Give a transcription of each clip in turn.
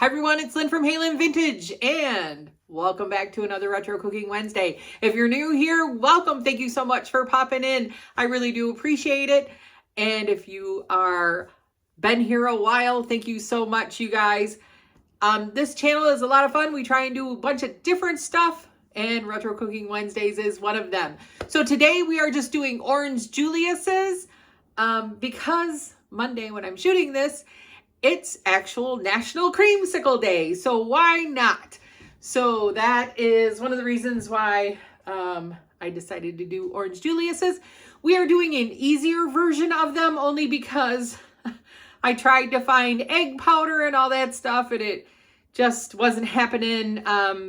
Hi everyone, it's Lynn from Hey Lynn Vintage, and welcome back to another Retro Cooking Wednesday. If you're new here, welcome. Thank you so much for popping in. I really do appreciate it. And if you are been here a while, thank you so much, you guys. This channel is a lot of fun. We try and do a bunch of different stuff, and Retro Cooking Wednesdays is one of them. So today we are just doing Orange Julius's because Monday when I'm shooting this, it's actual National Creamsicle Day, so why not? So that is one of the reasons why I decided to do Orange Julius's. We are doing an easier version of them only because I tried to find egg powder and all that stuff, and it just wasn't happening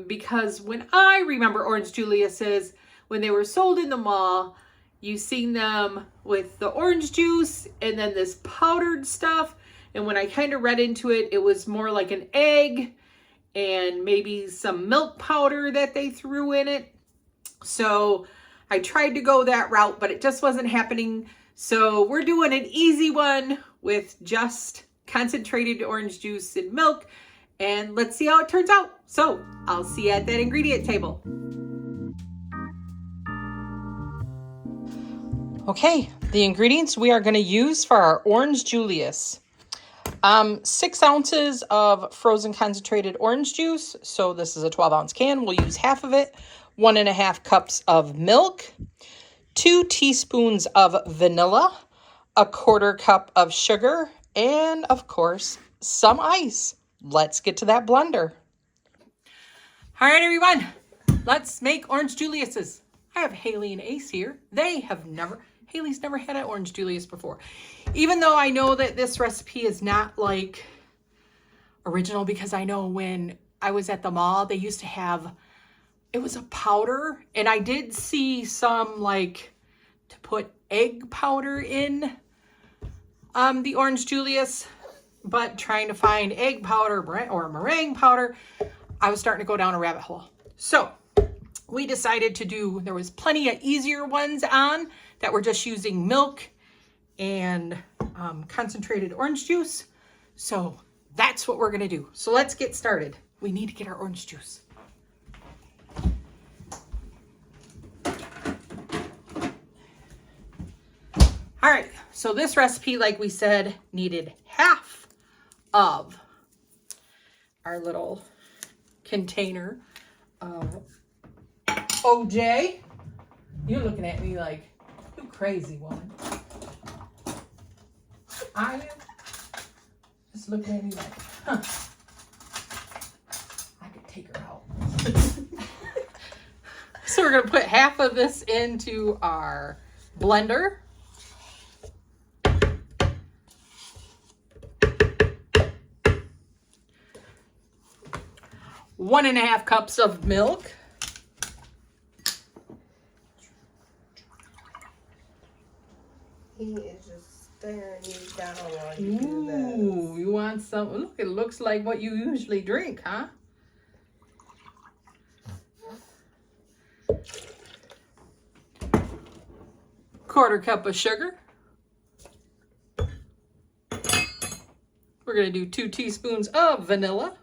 because when I remember Orange Julius's, when they were sold in the mall, you seen them with the orange juice and then this powdered stuff. And when I kind of read into it, it was more like an egg and maybe some milk powder that they threw in it. So I tried to go that route, but it just wasn't happening. So we're doing an easy one with just concentrated orange juice and milk. And let's see how it turns out. So I'll see you at that ingredient table. Okay, the ingredients we are going to use for our Orange Julius. 6 ounces of frozen concentrated orange juice. So this is a 12-ounce can. We'll use half of it. 1.5 cups of milk. 2 teaspoons of vanilla. 1/4 cup of sugar. And, of course, some ice. Let's get to that blender. All right, everyone. Let's make Orange Julius's. I have Haley and Ace here. Haley's never had an Orange Julius before. Even though I know that this recipe is not like original, because I know when I was at the mall, they used to have, it was a powder, and I did see some like to put egg powder in the Orange Julius, but trying to find egg powder or meringue powder, I was starting to go down a rabbit hole. So we decided to do, there was plenty of easier ones on that were just using milk and concentrated orange juice. So that's what we're gonna do. So let's get started. We need to get our orange juice. All right, so this recipe, like we said, needed half of our little container of OJ. You're looking at me like, you crazy woman. I am just looking at me like, huh, I could take her out. So we're going to put half of this into our blender. One and a half cups of milk. He is just staring you down while you do this. Ooh, you want some? Look, it looks like what you usually drink, huh? Quarter cup of sugar. We're going to do 2 teaspoons of vanilla.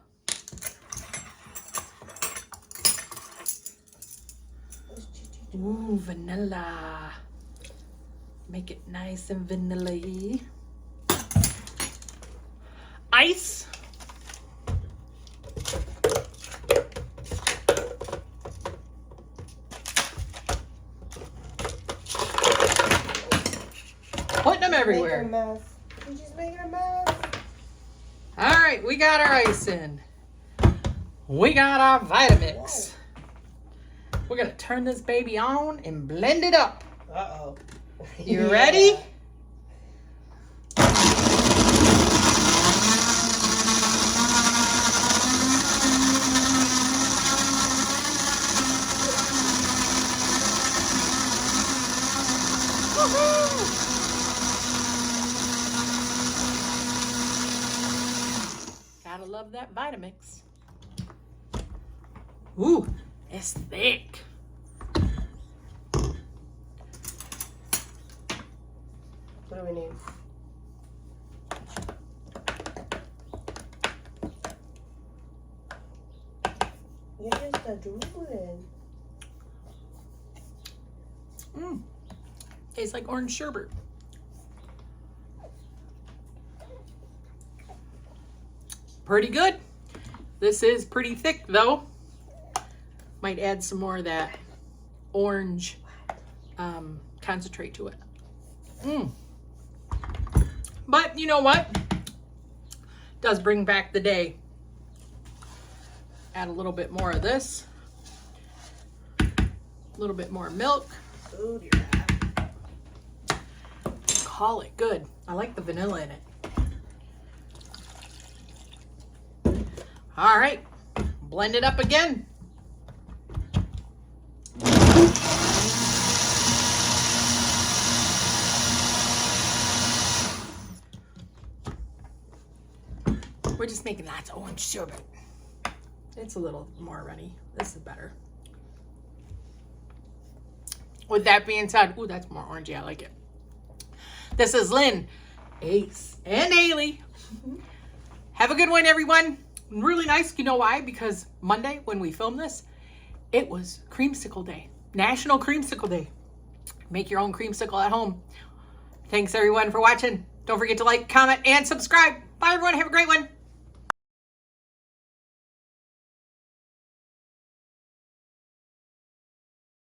Ooh, vanilla. Make it nice and vanilla-y. Ice. Putting them everywhere. Making a mess. You're just making a mess. All right, we got our ice in. We got our Vitamix. We're going to turn this baby on and blend it up. Uh-oh. You ready? Woohoo! Gotta love that Vitamix. Ooh, it's thick. What do we need? You just start drooling. Tastes like orange sherbet. Pretty good. This is pretty thick though. Might add some more of that orange concentrate to it. But you know what? Does bring back the day. Add a little bit more of this. A little bit more milk. Oh dear. Call it good. I like the vanilla in it. All right, blend it up again. We're just making lots of orange sherbet. It's a little more runny. This is better. With that being said, ooh, that's more orangey. I like it. This is Lynn, Ace, and Ailey. Have a good one, everyone. Really nice. You know why? Because Monday, when we filmed this, it was Creamsicle Day. National Creamsicle Day. Make your own creamsicle at home. Thanks, everyone, for watching. Don't forget to like, comment, and subscribe. Bye, everyone. Have a great one.